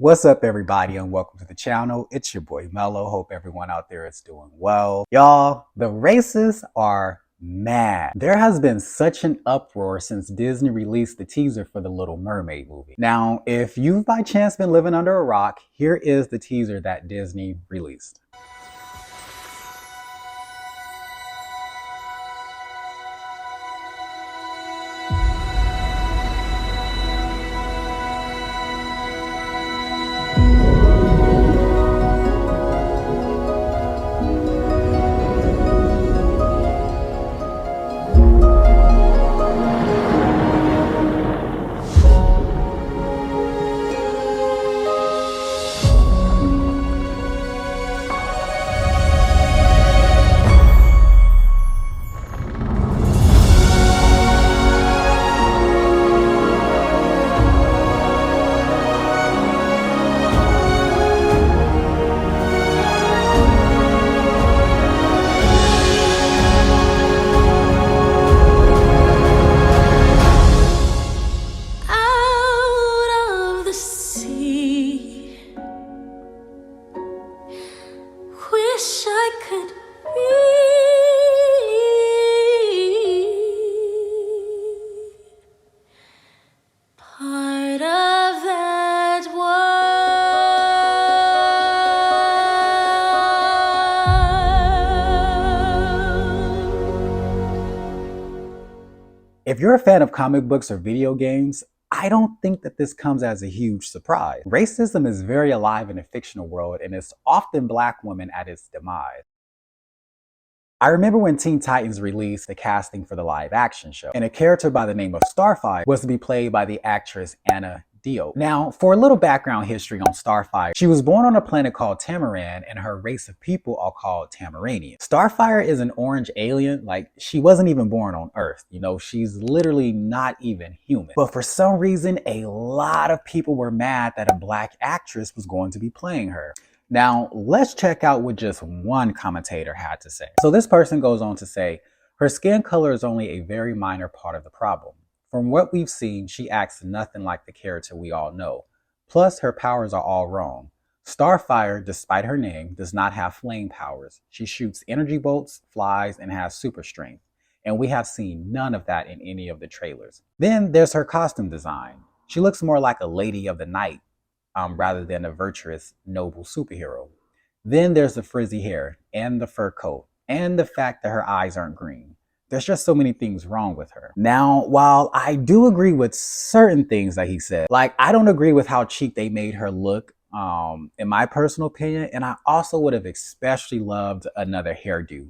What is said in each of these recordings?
What's up, everybody, and welcome to the channel. It's your boy Mello. Hope everyone out there is doing well. Y'all, the racists are mad. There has been such an uproar since Disney released the teaser for the Little Mermaid movie. Now, if you've by chance been living under a rock, here is the teaser that Disney released. Wish I could be part of that world. If you're a fan of comic books or video games, I don't think that this comes as a huge surprise. Racism is very alive in the fictional world, and it's often Black women at its demise. I remember when Teen Titans released the casting for the live action show, and a character by the name of Starfire was to be played by the actress Anna Diop. Now, for a little background history on Starfire, she was born on a planet called Tamaran, and her race of people are called Tamaranians. Starfire is an orange alien. Like, she wasn't even born on Earth. You know, she's literally not even human. But for some reason, a lot of people were mad that a Black actress was going to be playing her. Now, let's check out what just one commentator had to say. So this person goes on to say, her skin color is only a very minor part of the problem. From what we've seen, she acts nothing like the character we all know. Plus, her powers are all wrong. Starfire, despite her name, does not have flame powers. She shoots energy bolts, flies, and has super strength. And we have seen none of that in any of the trailers. Then there's her costume design. She looks more like a lady of the night rather than a virtuous, noble superhero. Then there's the frizzy hair and the fur coat and the fact that her eyes aren't green. There's just so many things wrong with her. Now, while I do agree with certain things that he said, like I don't agree with how cheap they made her look, in my personal opinion, and I also would have especially loved another hairdo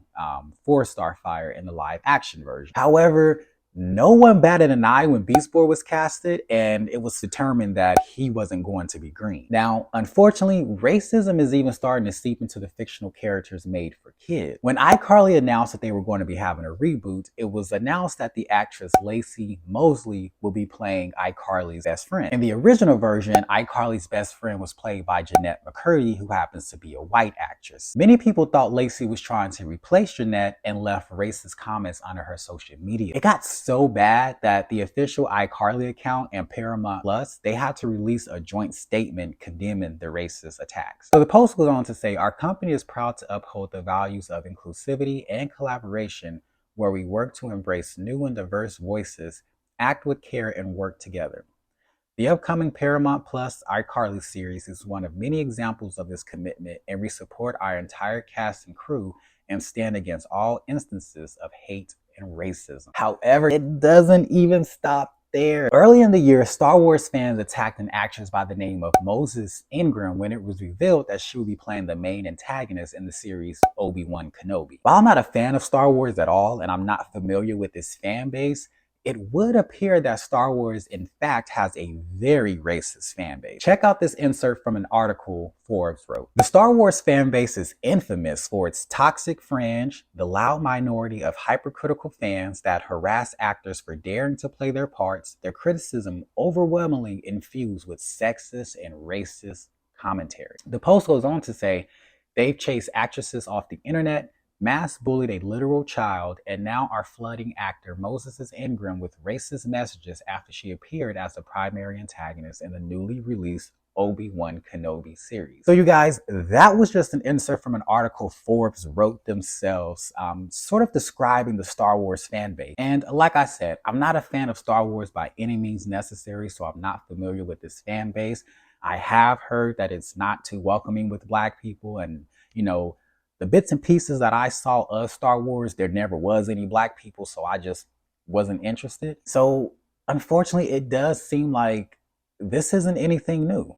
for Starfire in the live action version. However, no one batted an eye when Beast Boy was casted, and it was determined that he wasn't going to be green. Now, unfortunately, racism is even starting to seep into the fictional characters made for kids. When iCarly announced that they were going to be having a reboot, it was announced that the actress Lacey Mosley will be playing iCarly's best friend. In the original version, iCarly's best friend was played by Jeanette McCurdy, who happens to be a white actress. Many people thought Lacey was trying to replace Jeanette and left racist comments under her social media. It got so bad that the official iCarly account and Paramount Plus, they had to release a joint statement condemning the racist attacks. So the post goes on to say, our company is proud to uphold the values of inclusivity and collaboration, where we work to embrace new and diverse voices, act with care, and work together. The upcoming Paramount Plus iCarly series is one of many examples of this commitment, and we support our entire cast and crew and stand against all instances of hate and racism. However, it doesn't even stop there. Early in the year, Star Wars fans attacked an actress by the name of Moses Ingram when it was revealed that she would be playing the main antagonist in the series Obi-Wan Kenobi. While I'm not a fan of Star Wars at all, and I'm not familiar with this fan base, it would appear that Star Wars, in fact, has a very racist fan base. Check out this insert from an article Forbes wrote. The Star Wars fan base is infamous for its toxic fringe, the loud minority of hypercritical fans that harass actors for daring to play their parts, their criticism overwhelmingly infused with sexist and racist commentary. The post goes on to say, they've chased actresses off the internet, mass bullied a literal child, and now are flooding actor Moses Ingram with racist messages after she appeared as the primary antagonist in the newly released Obi-Wan Kenobi series. So you guys, that was just an insert from an article Forbes wrote themselves, sort of describing the Star Wars fan base. And like I said, I'm not a fan of Star Wars by any means necessary, so I'm not familiar with this fan base. I have heard that it's not too welcoming with Black people, and the bits and pieces that I saw of Star Wars, there never was any Black people, so I just wasn't interested. So unfortunately, it does seem like this isn't anything new.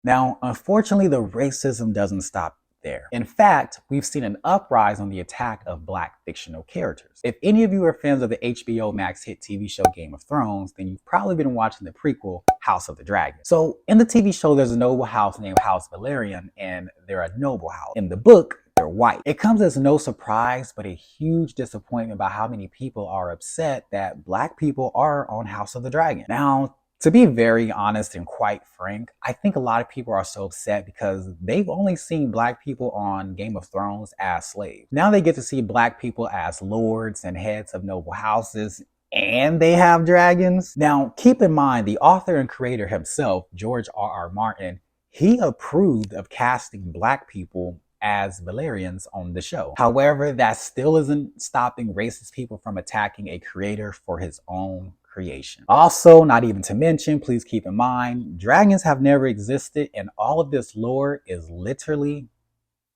Now, unfortunately, the racism doesn't stop there. In fact, we've seen an uprise on the attack of Black fictional characters. If any of you are fans of the HBO Max hit TV show Game of Thrones, then you've probably been watching the prequel House of the Dragon. So in the TV show, there's a noble house named House Valerian, and they're a noble house. In the book, they're white. It comes as no surprise, but a huge disappointment about how many people are upset that Black people are on House of the Dragon. Now, to be very honest and quite frank, I think a lot of people are so upset because they've only seen Black people on Game of Thrones as slaves. Now they get to see Black people as lords and heads of noble houses, and they have dragons. Now, keep in mind, the author and creator himself, George R.R. Martin, he approved of casting Black people as Valerians on the show. However, that still isn't stopping racist people from attacking a creator for his own creation. Also, not even to mention, please keep in mind, dragons have never existed, and all of this lore is literally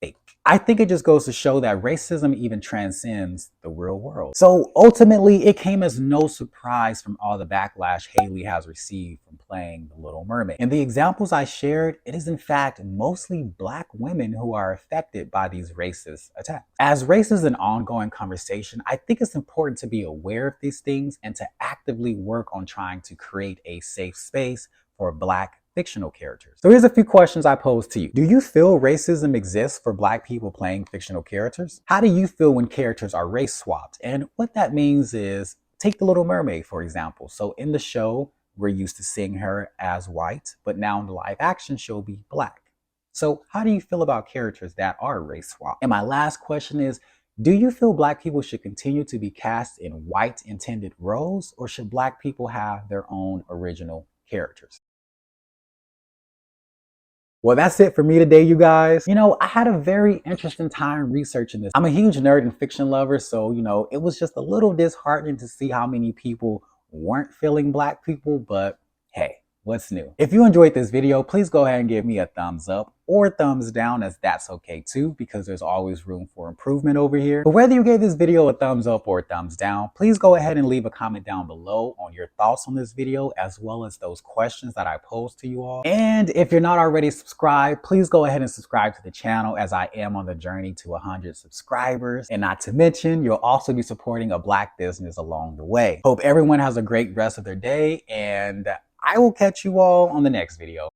fake. I think it just goes to show that racism even transcends the real world. So ultimately, it came as no surprise from all the backlash Haley has received from playing the Little Mermaid. In the examples I shared, it is in fact mostly Black women who are affected by these racist attacks. As race is an ongoing conversation, I think it's important to be aware of these things and to actively work on trying to create a safe space for Black fictional characters. So here's a few questions I pose to you. Do you feel racism exists for Black people playing fictional characters? How do you feel when characters are race swapped? And what that means is, take the Little Mermaid, for example. So in the show, we're used to seeing her as white, but now in the live action, she'll be Black. So how do you feel about characters that are race swapped? And my last question is, do you feel Black people should continue to be cast in white intended roles, or should Black people have their own original characters? Well, that's it for me today, you guys. I had a very interesting time researching this. I'm a huge nerd and fiction lover, so, it was just a little disheartening to see how many people weren't feeling Black people, but hey, what's new? If you enjoyed this video, please go ahead and give me a thumbs up or thumbs down, as that's okay too, because there's always room for improvement over here. But whether you gave this video a thumbs up or a thumbs down, please go ahead and leave a comment down below on your thoughts on this video, as well as those questions that I posed to you all. And if you're not already subscribed, please go ahead and subscribe to the channel, as I am on the journey to 100 subscribers. And not to mention, you'll also be supporting a Black business along the way. Hope everyone has a great rest of their day, and I will catch you all on the next video.